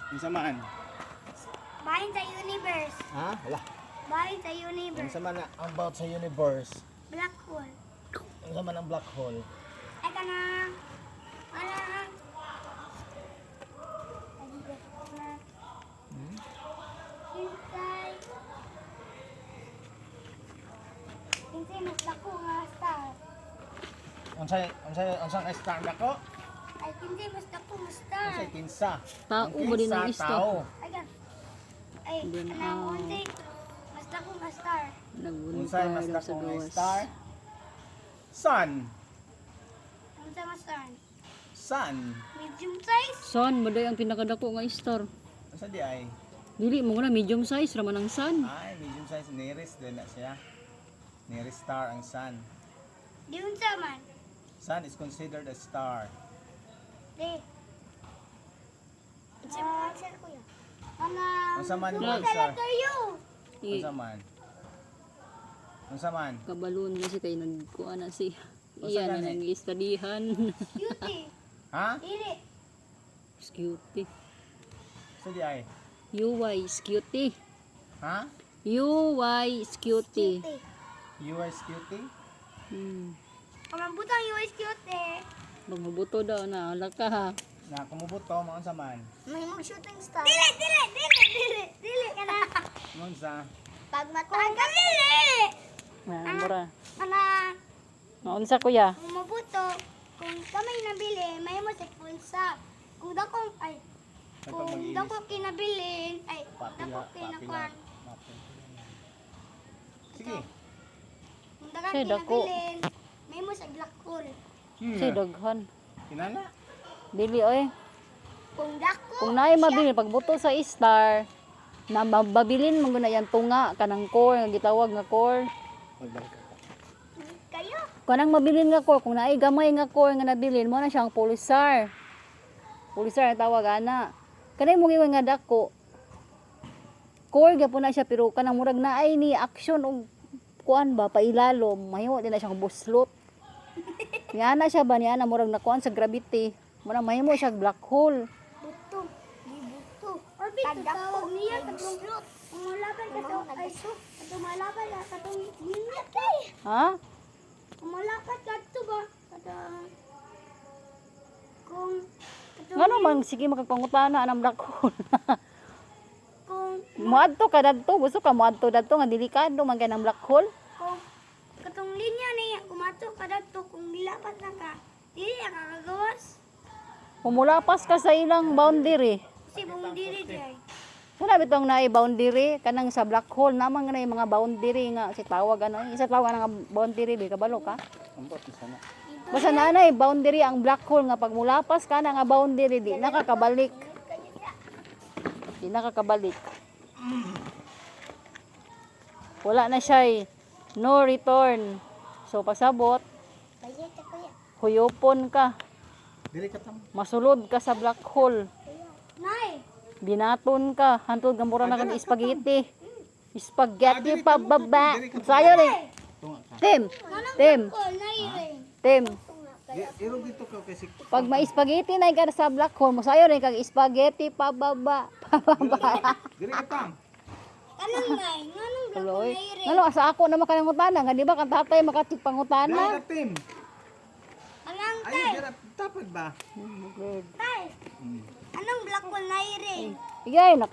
Unsa man? Bahin sa universe. Ha? Wala. Bahin sa universe. Unsa man about sa universe? Black hole. Unsa man ang black hole? Ay ka na. Kinsay. Kinsay mas dako nga star. Unsang star nako? Ay kinsay mas dako nga star. Unsay kinsa? Tao Ang mo din kinsa, ang isto. tao. Ay ka. Ay Then, kanang unsay mas dako nga star. Unsay mas Nagbunta dako sa nga gawas. star? Sun. Unsa mas star? Sun. Medium size. Sun, maday ang pinakadako nga star. Unsa di ay? Dili mo na medium size raman ang sun. Ay, medium size nearest din na siya. Nearest star ang sun. Di unsa man. Sun is considered a star. Di. Answer ko yan. Unsa man yung Wala. star? Letter U. Unsa man? Unsa man? Kabalon kasi kay nagkuha na si Basta iya na gani. nang istadihan. Cutie. Ha? Dili. Cutie. Unsa di ay? UY cutie. Ha? UY cutie. Cutie. US cutie? Kumambutang US cutie. Magmabuto daw na ala ka ha. Na kumubuto mo unsa man? May mga shooting star. Dili ka na. Unsa? Pag matagal. Dili. Na mura. Ana. Naunsa kuya? Kung mabuto, kung kamay nabili, may mo sa pulsa. Kung dakong, ay, Ay, pag kung mag-iis. dako kinabilin, ay, dako Papila, kinakuan. Sige. Kung dakong Say, dako. kinabilin, may mo sa black hole. Si daghan. Kinana? Dili oy. Kung dako, Kung naay mabili pagbuto sa star, na mababilin mo na yan tunga kanang core nga gitawag nga core. kayo. Kanang mabilin nga core, kung naay gamay nga core nga nabilin mo na siyang pulsar. Pulsar ang tawag ana. Kanay mo giwan nga dako. Core gyapon na siya pero kanang murag naay ni action og kuan ba pailalom, mahimo din na siyang buslot. Nga na siya ba niya na murag nakuan sa gravity. Murag mahimo siya black hole. Buto. Di buto. Orbit, tawag niya katong slot. Kung malaban ka sa ay so, katong malaban ka katong linya kay. Ha? Kung malapat ka to ba? Katong kung Ngano man sige makagpangutana anang black hole. kung Muadto ka dadto, gusto ka muadto dadto nga delikado man kay nang black hole. kung katong linya niya kumato ka dito kung nilapat na ka dili na kakagawas Pumulapas ka sa ilang boundary. kasi buong dili dai Wala bitong naay boundary kanang sa black hole namang na mga boundary nga si tawag ano, isa tawag nga boundary bi kabalo ka. Ambot na sana. Basta nanay boundary ang black hole nga pag mulapas ka na nga boundary di nakakabalik. Di nakakabalik. Wala na siya no return. So pasabot, bayet ka kuya huyopon ka, Dili ka tam. masulod ka sa black hole. nay Binaton ka, hantod nga mura na kang spaghetti. Spaghetti pa baba. Sayo rin. Tunga ka. Tim, Tim, ko nay ring Tim. Iro dito ka kasi Pag may spaghetti na ka sa black hole, mo sayo rin kag spaghetti pa baba. Pababa. dili ka tam. kanang nay nganong black Tuloy. nay ring Ngano sa ako na makanangutana, nga di ba kan tatay Dili makatipangutana? ka tim. anang Ay, tay dira tapad ba? tay anong black hole nay ring Igay nak